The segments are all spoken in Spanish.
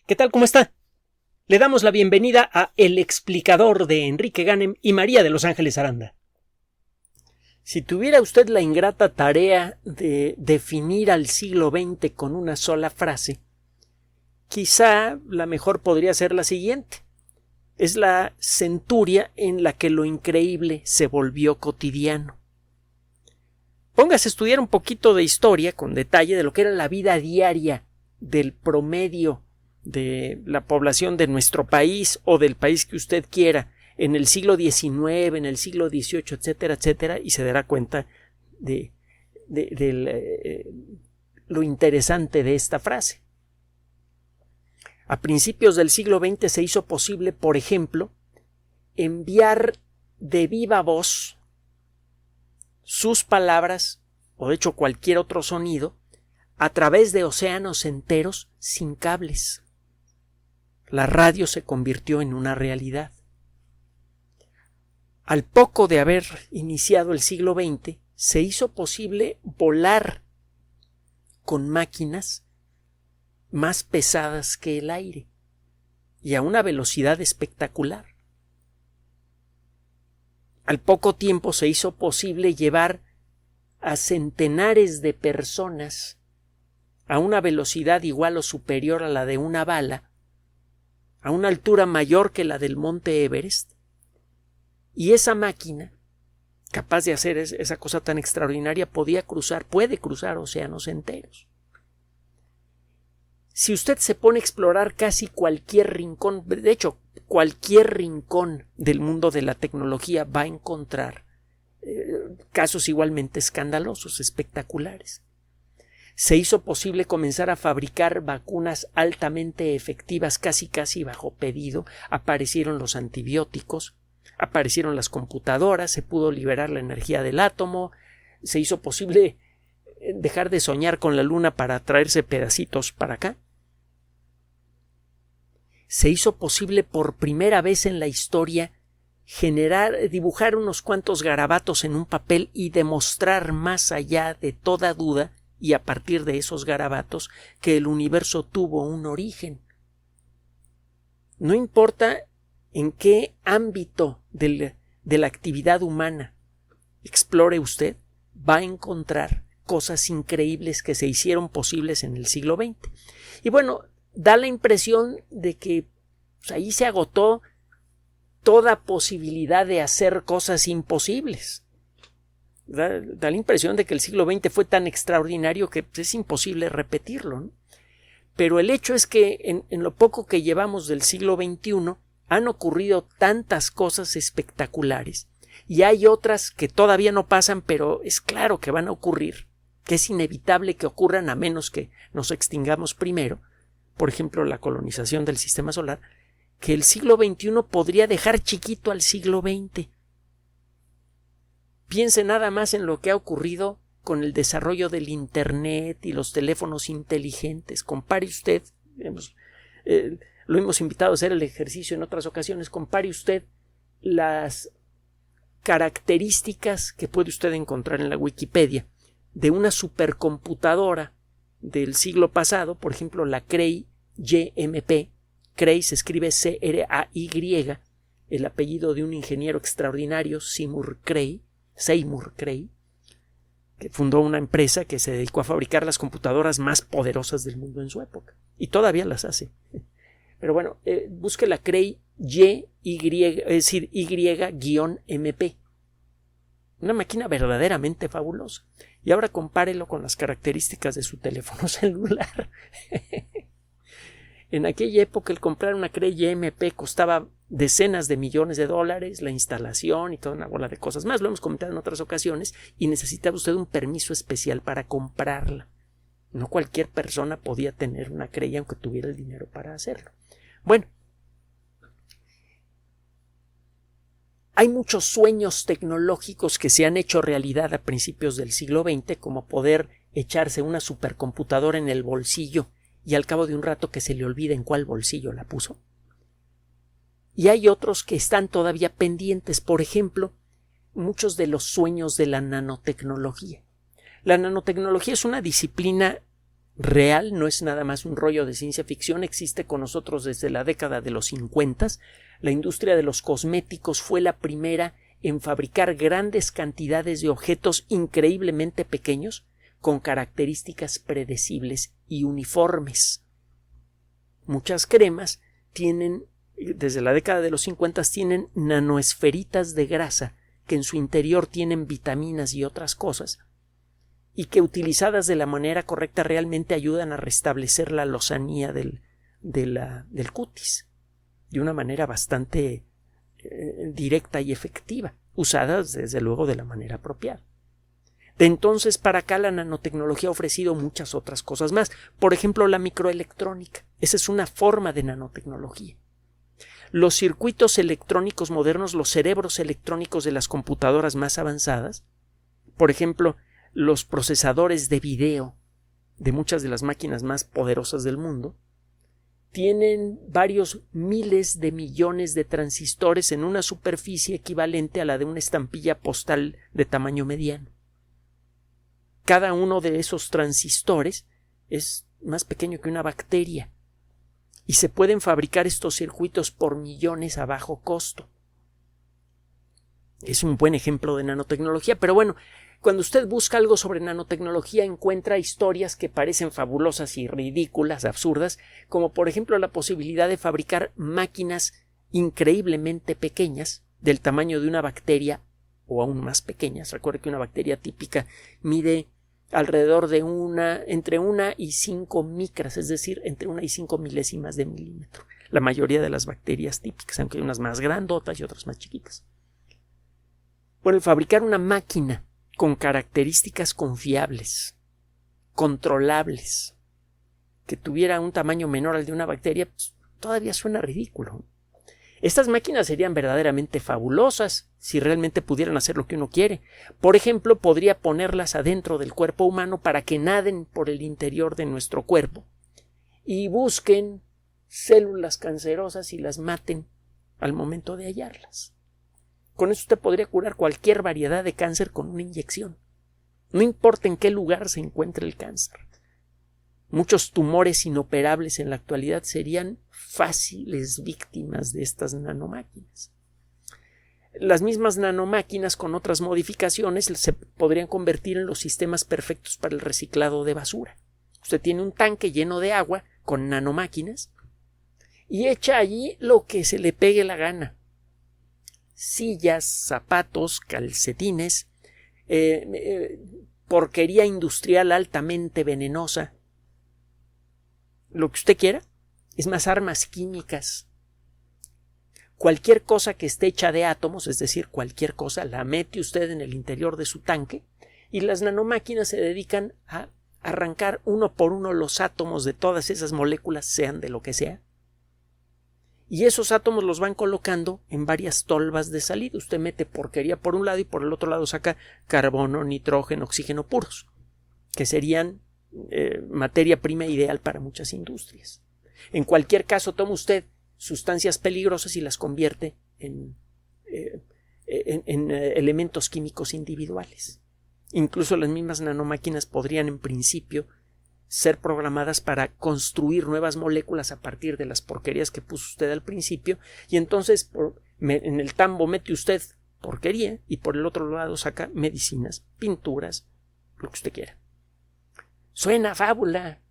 ¿Qué tal? ¿Cómo está? Le damos la bienvenida a El Explicador de Enrique Ganem y María de Los Ángeles Aranda. Si tuviera usted la ingrata tarea de definir al siglo XX con una sola frase, quizá la mejor podría ser la siguiente. Es la centuria en la que lo increíble se volvió cotidiano. Póngase a estudiar un poquito de historia con detalle de lo que era la vida diaria del promedio de la población de nuestro país o del país que usted quiera en el siglo XIX, en el siglo XVIII, etcétera, etcétera, y se dará cuenta de lo interesante de esta frase. A principios del siglo XX se hizo posible, por ejemplo, enviar de viva voz sus palabras, o de hecho cualquier otro sonido, a través de océanos enteros sin cables. La radio se convirtió en una realidad. Al poco de haber iniciado el siglo XX, se hizo posible volar con máquinas más pesadas que el aire y a una velocidad espectacular. Al poco tiempo se hizo posible llevar a centenares de personas a una velocidad igual o superior a la de una bala, a una altura mayor que la del monte Everest, y esa máquina, capaz de hacer esa cosa tan extraordinaria, puede cruzar océanos enteros. Si usted se pone a explorar casi cualquier rincón, de hecho, cualquier rincón del mundo de la tecnología va a encontrar casos igualmente escandalosos, espectaculares. Se hizo posible comenzar a fabricar vacunas altamente efectivas, casi bajo pedido. Aparecieron los antibióticos, aparecieron las computadoras, se pudo liberar la energía del átomo, se hizo posible dejar de soñar con la luna para traerse pedacitos para acá. Se hizo posible por primera vez en la historia dibujar unos cuantos garabatos en un papel y demostrar más allá de toda duda, y a partir de esos garabatos, que el universo tuvo un origen. No importa en qué ámbito de la actividad humana explore usted, va a encontrar cosas increíbles que se hicieron posibles en el siglo XX. Y bueno, da la impresión de que ahí se agotó toda posibilidad de hacer cosas imposibles. Da la impresión de que el siglo XX fue tan extraordinario que es imposible repetirlo, ¿no? Pero el hecho es que en lo poco que llevamos del siglo XXI han ocurrido tantas cosas espectaculares, y hay otras que todavía no pasan, pero es claro que van a ocurrir, que es inevitable que ocurran a menos que nos extingamos primero, por ejemplo la colonización del sistema solar, que el siglo XXI podría dejar chiquito al siglo XX. Piense nada más en lo que ha ocurrido con el desarrollo del Internet y los teléfonos inteligentes. Compare usted, lo hemos invitado a hacer el ejercicio en otras ocasiones, compare usted las características que puede usted encontrar en la Wikipedia de una supercomputadora del siglo pasado, por ejemplo la Cray YMP. Cray se escribe Cray, el apellido de un ingeniero extraordinario, Seymour Cray, que fundó una empresa que se dedicó a fabricar las computadoras más poderosas del mundo en su época, y todavía las hace. Pero bueno, busque la Cray es decir, Y-MP. Una máquina verdaderamente fabulosa. Y ahora compárelo con las características de su teléfono celular. En aquella época el comprar una Cray YMP costaba decenas de millones de dólares, la instalación y toda una bola de cosas más. Lo hemos comentado en otras ocasiones, y necesitaba usted un permiso especial para comprarla. No cualquier persona podía tener una Cray aunque tuviera el dinero para hacerlo. Bueno, hay muchos sueños tecnológicos que se han hecho realidad a principios del siglo XX, como poder echarse una supercomputadora en el bolsillo y al cabo de un rato que se le olvide en cuál bolsillo la puso. Y hay otros que están todavía pendientes, por ejemplo, muchos de los sueños de la nanotecnología. La nanotecnología es una disciplina real, no es nada más un rollo de ciencia ficción, existe con nosotros desde la década de los 50. La industria de los cosméticos fue la primera en fabricar grandes cantidades de objetos increíblemente pequeños con características predecibles y uniformes. Muchas cremas tienen, desde la década de los 50, tienen nanoesferitas de grasa que en su interior tienen vitaminas y otras cosas, y que utilizadas de la manera correcta realmente ayudan a restablecer la lozanía del cutis de una manera bastante directa y efectiva, usadas desde luego de la manera apropiada. De entonces para acá la nanotecnología ha ofrecido muchas otras cosas más. Por ejemplo, la microelectrónica. Esa es una forma de nanotecnología. Los circuitos electrónicos modernos, los cerebros electrónicos de las computadoras más avanzadas, por ejemplo, los procesadores de video de muchas de las máquinas más poderosas del mundo, tienen varios miles de millones de transistores en una superficie equivalente a la de una estampilla postal de tamaño mediano. Cada uno de esos transistores es más pequeño que una bacteria y se pueden fabricar estos circuitos por millones a bajo costo. Es un buen ejemplo de nanotecnología, pero bueno, cuando usted busca algo sobre nanotecnología encuentra historias que parecen fabulosas y ridículas, absurdas, como por ejemplo la posibilidad de fabricar máquinas increíblemente pequeñas, del tamaño de una bacteria o aún más pequeñas. Recuerde que una bacteria típica mide alrededor de entre 1 y 5 micras, es decir, entre 1 y 5 milésimas de milímetro. La mayoría de las bacterias típicas, aunque hay unas más grandotas y otras más chiquitas. Bueno, el fabricar una máquina con características confiables, controlables, que tuviera un tamaño menor al de una bacteria, pues, todavía suena ridículo. Estas máquinas serían verdaderamente fabulosas si realmente pudieran hacer lo que uno quiere. Por ejemplo, podría ponerlas adentro del cuerpo humano para que naden por el interior de nuestro cuerpo y busquen células cancerosas y las maten al momento de hallarlas. Con eso usted podría curar cualquier variedad de cáncer con una inyección. No importa en qué lugar se encuentre el cáncer. Muchos tumores inoperables en la actualidad serían fáciles víctimas de estas nanomáquinas. Las mismas nanomáquinas con otras modificaciones se podrían convertir en los sistemas perfectos para el reciclado de basura. Usted tiene un tanque lleno de agua con nanomáquinas y echa allí lo que se le pegue la gana. Sillas, zapatos, calcetines, porquería industrial altamente venenosa, lo que usted quiera, es más, armas químicas. Cualquier cosa que esté hecha de átomos, es decir, cualquier cosa, la mete usted en el interior de su tanque y las nanomáquinas se dedican a arrancar uno por uno los átomos de todas esas moléculas, sean de lo que sea. Y esos átomos los van colocando en varias tolvas de salida. Usted mete porquería por un lado y por el otro lado saca carbono, nitrógeno, oxígeno puros, que serían materia prima ideal para muchas industrias. En cualquier caso, toma usted sustancias peligrosas y las convierte en elementos químicos individuales. Incluso las mismas nanomáquinas podrían en principio ser programadas para construir nuevas moléculas a partir de las porquerías que puso usted al principio, y entonces en el tambo mete usted porquería y por el otro lado saca medicinas, pinturas, lo que usted quiera. Suena fábula.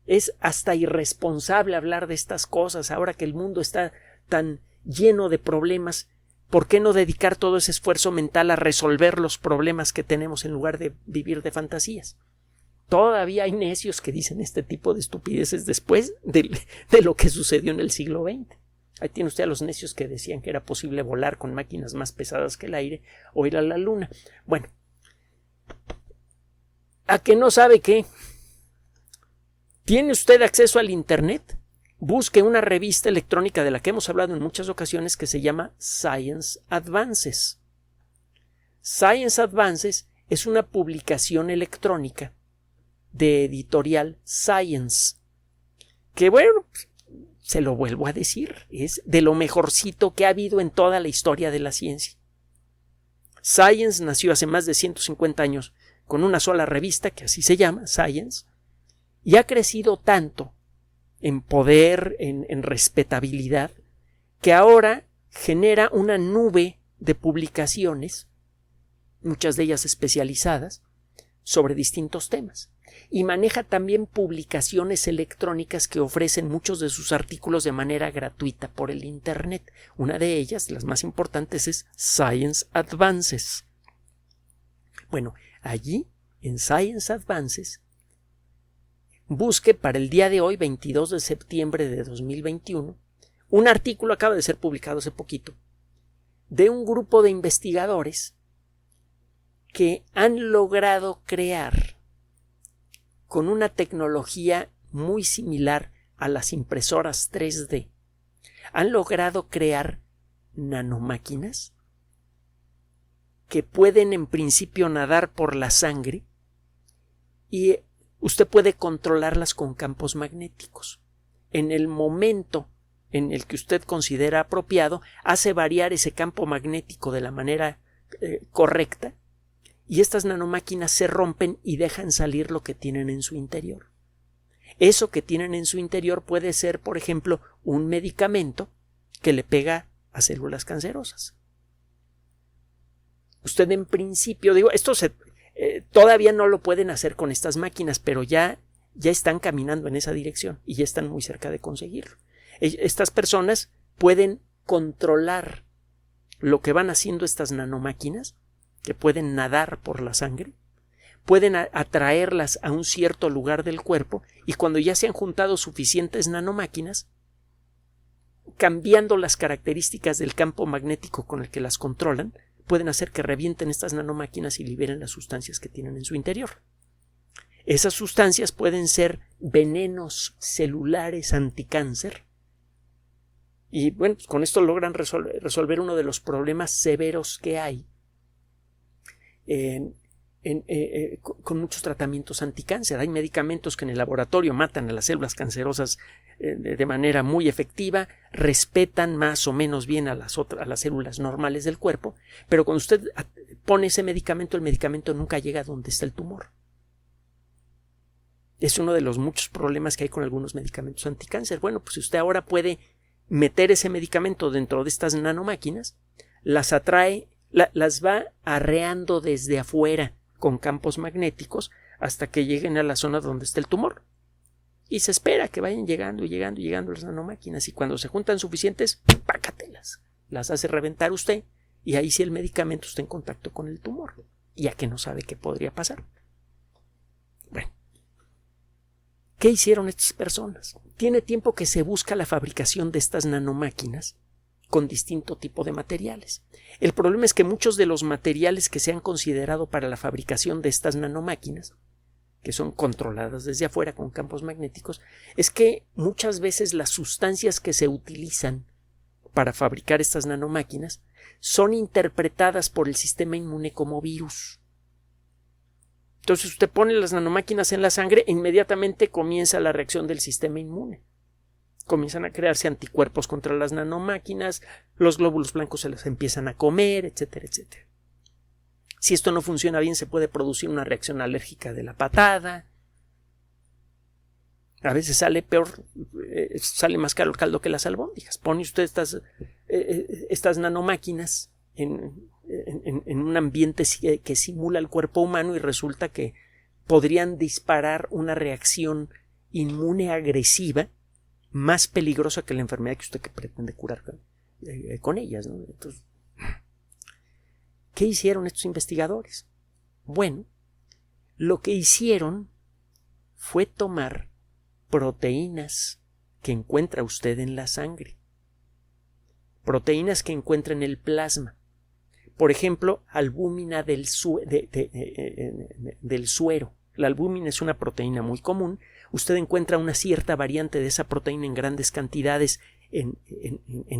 Es hasta irresponsable hablar de estas cosas ahora que el mundo está tan lleno de problemas. ¿Por qué no dedicar todo ese esfuerzo mental a resolver los problemas que tenemos en lugar de vivir de fantasías? Todavía hay necios que dicen este tipo de estupideces después de lo que sucedió en el siglo XX. Ahí tiene usted a los necios que decían que era posible volar con máquinas más pesadas que el aire o ir a la luna. Bueno, ¿a que no sabe qué? ¿Tiene usted acceso al Internet? Busque una revista electrónica de la que hemos hablado en muchas ocasiones que se llama Science Advances. Science Advances es una publicación electrónica de editorial Science, que bueno, se lo vuelvo a decir, es de lo mejorcito que ha habido en toda la historia de la ciencia. Science nació hace más de 150 años con una sola revista que así se llama, Science, y ha crecido tanto en poder, en respetabilidad, que ahora genera una nube de publicaciones, muchas de ellas especializadas, sobre distintos temas. Y maneja también publicaciones electrónicas que ofrecen muchos de sus artículos de manera gratuita por el Internet. Una de ellas, las más importantes, es Science Advances. Bueno, allí, en Science Advances, busque para el día de hoy, 22 de septiembre de 2021, un artículo, acaba de ser publicado hace poquito, de un grupo de investigadores que han logrado crear, con una tecnología muy similar a las impresoras 3D, han logrado crear nanomáquinas que pueden en principio nadar por la sangre y usted puede controlarlas con campos magnéticos. En el momento en el que usted considera apropiado, hace variar ese campo magnético de la manera correcta, y estas nanomáquinas se rompen y dejan salir lo que tienen en su interior. Eso que tienen en su interior puede ser, por ejemplo, un medicamento que le pega a células cancerosas. Usted en principio, esto todavía no lo pueden hacer con estas máquinas, pero ya están caminando en esa dirección y ya están muy cerca de conseguirlo. Estas personas pueden controlar lo que van haciendo estas nanomáquinas, que pueden nadar por la sangre, pueden atraerlas a un cierto lugar del cuerpo, y cuando ya se han juntado suficientes nanomáquinas, cambiando las características del campo magnético con el que las controlan, pueden hacer que revienten estas nanomáquinas y liberen las sustancias que tienen en su interior. Esas sustancias pueden ser venenos celulares anticáncer, y bueno, pues con esto logran resolver uno de los problemas severos que hay con muchos tratamientos anticáncer. Hay medicamentos que en el laboratorio matan a las células cancerosas de manera muy efectiva, respetan más o menos bien a las células normales del cuerpo, pero cuando usted pone ese medicamento, el medicamento nunca llega a donde está el tumor. Es uno de los muchos problemas que hay con algunos medicamentos anticáncer. Bueno, pues si usted ahora puede meter ese medicamento dentro de estas nanomáquinas, las atrae, las va arreando desde afuera con campos magnéticos hasta que lleguen a la zona donde está el tumor. Y se espera que vayan llegando las nanomáquinas, y cuando se juntan suficientes, pácatelas. Las hace reventar usted, y ahí sí el medicamento está en contacto con el tumor, ya que no sabe qué podría pasar. Bueno, ¿qué hicieron estas personas? Tiene tiempo que se busca la fabricación de estas nanomáquinas con distinto tipo de materiales. El problema es que muchos de los materiales que se han considerado para la fabricación de estas nanomáquinas, que son controladas desde afuera con campos magnéticos, es que muchas veces las sustancias que se utilizan para fabricar estas nanomáquinas son interpretadas por el sistema inmune como virus. Entonces usted pone las nanomáquinas en la sangre e inmediatamente comienza la reacción del sistema inmune. Comienzan a crearse anticuerpos contra las nanomáquinas, los glóbulos blancos se las empiezan a comer, etcétera, etcétera. Si esto no funciona bien, se puede producir una reacción alérgica de la patada. A veces sale peor, sale más caro el caldo que las albóndigas. Pone usted estas nanomáquinas en un ambiente que simula el cuerpo humano, y resulta que podrían disparar una reacción inmune agresiva más peligrosa que la enfermedad que usted pretende curar con ellas, ¿no? Entonces, ¿qué hicieron estos investigadores? Bueno, lo que hicieron fue tomar proteínas que encuentra usted en la sangre, proteínas que encuentra en el plasma. Por ejemplo, albúmina del suero. La albúmina es una proteína muy común. Usted encuentra una cierta variante de esa proteína en grandes cantidades en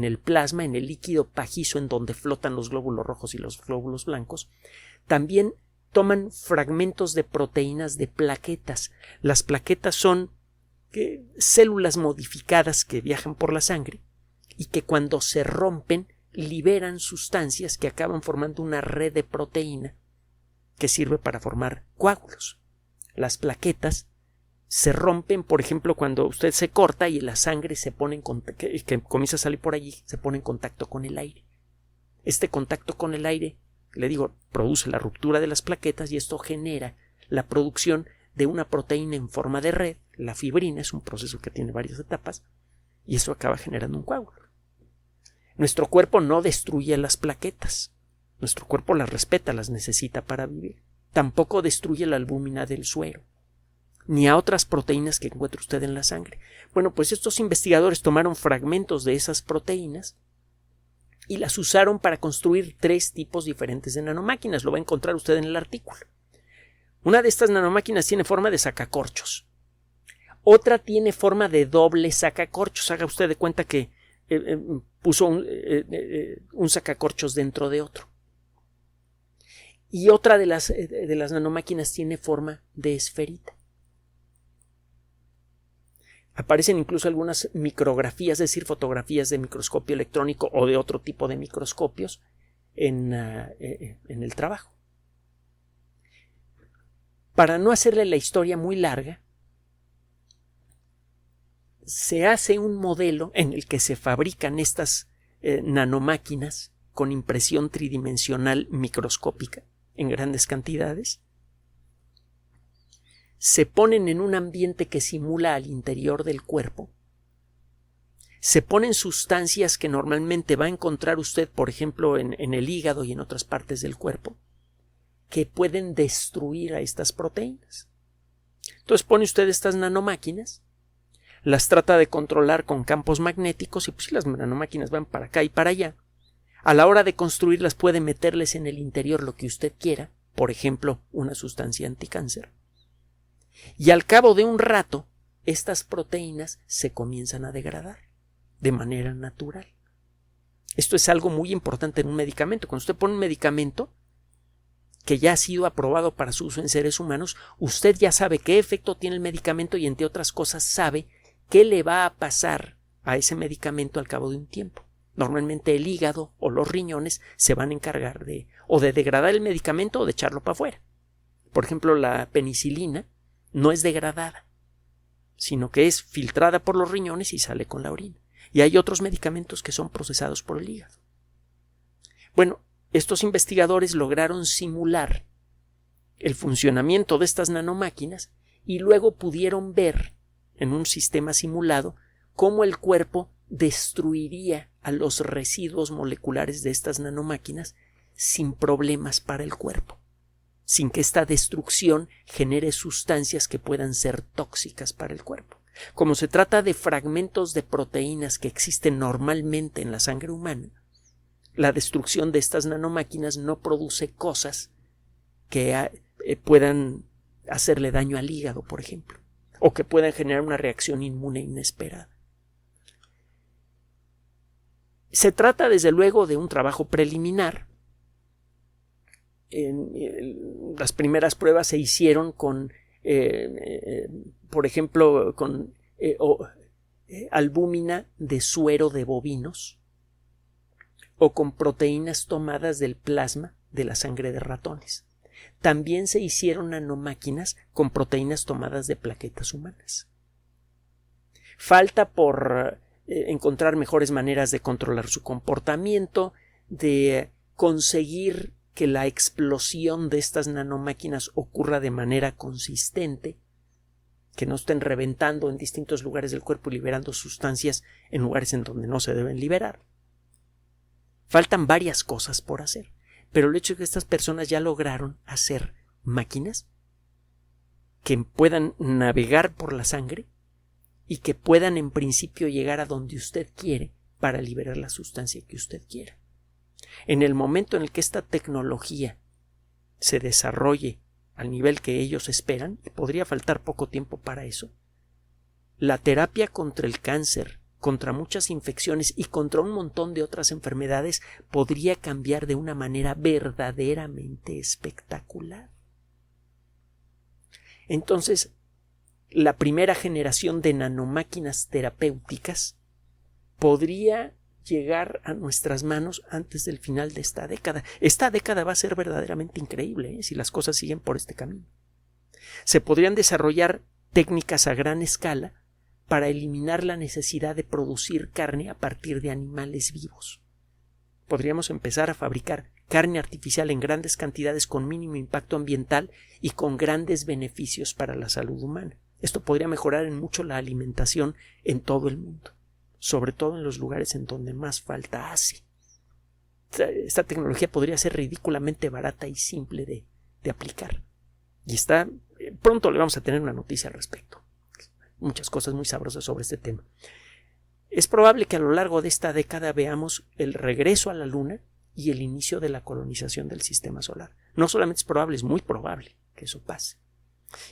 el plasma, en el líquido pajizo en donde flotan los glóbulos rojos y los glóbulos blancos. También toman fragmentos de proteínas de plaquetas. Las plaquetas son células modificadas que viajan por la sangre y que cuando se rompen liberan sustancias que acaban formando una red de proteína que sirve para formar coágulos. Las plaquetas se rompen, por ejemplo, cuando usted se corta y la sangre se pone que comienza a salir por allí, se pone en contacto con el aire. Este contacto con el aire, le digo, produce la ruptura de las plaquetas y esto genera la producción de una proteína en forma de red, la fibrina. Es un proceso que tiene varias etapas y eso acaba generando un coágulo. Nuestro cuerpo no destruye las plaquetas, nuestro cuerpo las respeta, las necesita para vivir. Tampoco destruye la albúmina del suero, ni a otras proteínas que encuentre usted en la sangre. Bueno, pues estos investigadores tomaron fragmentos de esas proteínas y las usaron para construir 3 tipos diferentes de nanomáquinas. Lo va a encontrar usted en el artículo. Una de estas nanomáquinas tiene forma de sacacorchos. Otra tiene forma de doble sacacorchos. Haga usted de cuenta que puso un sacacorchos dentro de otro. Y otra de las nanomáquinas tiene forma de esferita. Aparecen incluso algunas micrografías, es decir, fotografías de microscopio electrónico o de otro tipo de microscopios en el trabajo. Para no hacerle la historia muy larga, se hace un modelo en el que se fabrican estas nanomáquinas con impresión tridimensional microscópica en grandes cantidades. Se ponen en un ambiente que simula al interior del cuerpo. Se ponen sustancias que normalmente va a encontrar usted, por ejemplo, en el hígado y en otras partes del cuerpo, que pueden destruir a estas proteínas. Entonces pone usted estas nanomáquinas, las trata de controlar con campos magnéticos y pues si las nanomáquinas van para acá y para allá, a la hora de construirlas puede meterles en el interior lo que usted quiera, por ejemplo, una sustancia anticáncer. Y al cabo de un rato, estas proteínas se comienzan a degradar de manera natural. Esto es algo muy importante en un medicamento. Cuando usted pone un medicamento que ya ha sido aprobado para su uso en seres humanos, usted ya sabe qué efecto tiene el medicamento y, entre otras cosas, sabe qué le va a pasar a ese medicamento al cabo de un tiempo. Normalmente el hígado o los riñones se van a encargar de degradar el medicamento o de echarlo para afuera. Por ejemplo, la penicilina no es degradada, sino que es filtrada por los riñones y sale con la orina. Y hay otros medicamentos que son procesados por el hígado. Bueno, estos investigadores lograron simular el funcionamiento de estas nanomáquinas y luego pudieron ver en un sistema simulado cómo el cuerpo destruiría a los residuos moleculares de estas nanomáquinas sin problemas para el cuerpo, sin que esta destrucción genere sustancias que puedan ser tóxicas para el cuerpo. Como se trata de fragmentos de proteínas que existen normalmente en la sangre humana, la destrucción de estas nanomáquinas no produce cosas que puedan hacerle daño al hígado, por ejemplo, o que puedan generar una reacción inmune inesperada. Se trata, desde luego, de un trabajo preliminar. Las primeras pruebas se hicieron con, por ejemplo, con albúmina de suero de bovinos o con proteínas tomadas del plasma de la sangre de ratones. También se hicieron nanomáquinas con proteínas tomadas de plaquetas humanas. Falta por encontrar mejores maneras de controlar su comportamiento, de conseguir que la explosión de estas nanomáquinas ocurra de manera consistente, que no estén reventando en distintos lugares del cuerpo y liberando sustancias en lugares en donde no se deben liberar. Faltan varias cosas por hacer, pero el hecho de que estas personas ya lograron hacer máquinas que puedan navegar por la sangre y que puedan en principio llegar a donde usted quiere para liberar la sustancia que usted quiera. En el momento en el que esta tecnología se desarrolle al nivel que ellos esperan, y podría faltar poco tiempo para eso, la terapia contra el cáncer, contra muchas infecciones y contra un montón de otras enfermedades podría cambiar de una manera verdaderamente espectacular. Entonces, la primera generación de nanomáquinas terapéuticas podría llegar a nuestras manos antes del final de esta década. Esta década va a ser verdaderamente increíble si las cosas siguen por este camino. Se podrían desarrollar técnicas a gran escala para eliminar la necesidad de producir carne a partir de animales vivos. Podríamos empezar a fabricar carne artificial en grandes cantidades con mínimo impacto ambiental y con grandes beneficios para la salud humana. Esto podría mejorar en mucho la alimentación en todo el mundo, sobre todo en los lugares en donde más falta hace. Esta tecnología podría ser ridículamente barata y simple de aplicar. Y pronto le vamos a tener una noticia al respecto. Muchas cosas muy sabrosas sobre este tema. Es probable que a lo largo de esta década veamos el regreso a la Luna y el inicio de la colonización del sistema solar. No solamente es probable, es muy probable que eso pase.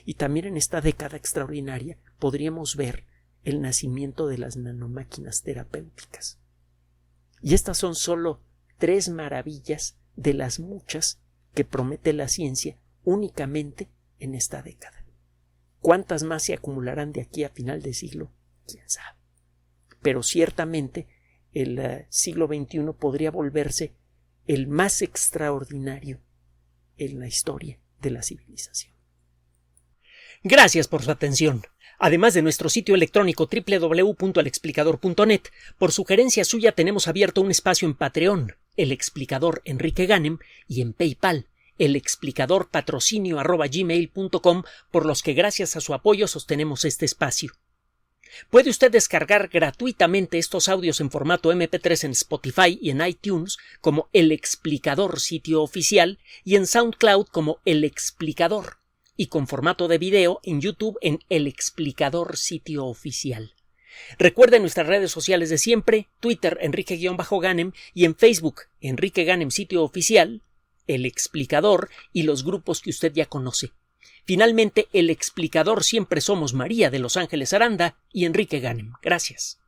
Y también en esta década extraordinaria podríamos ver el nacimiento de las nanomáquinas terapéuticas. Y estas son solo 3 maravillas de las muchas que promete la ciencia únicamente en esta década. ¿Cuántas más se acumularán de aquí a final de siglo? ¿Quién sabe? Pero ciertamente el siglo XXI podría volverse el más extraordinario en la historia de la civilización. Gracias por su atención. Además de nuestro sitio electrónico www.alexplicador.net, por sugerencia suya tenemos abierto un espacio en Patreon, El Explicador Enrique Ganem, y en PayPal, elexplicadorpatrocinio@gmail.com, por los que gracias a su apoyo sostenemos este espacio. Puede usted descargar gratuitamente estos audios en formato MP3 en Spotify y en iTunes como El Explicador sitio oficial y en SoundCloud como El Explicador, y con formato de video en YouTube en El Explicador sitio oficial. Recuerde nuestras redes sociales de siempre, Twitter Enrique-Ganem y en Facebook Enrique Ganem sitio oficial, El Explicador y los grupos que usted ya conoce. Finalmente, El Explicador siempre somos María de Los Ángeles Aranda y Enrique Ganem. Gracias.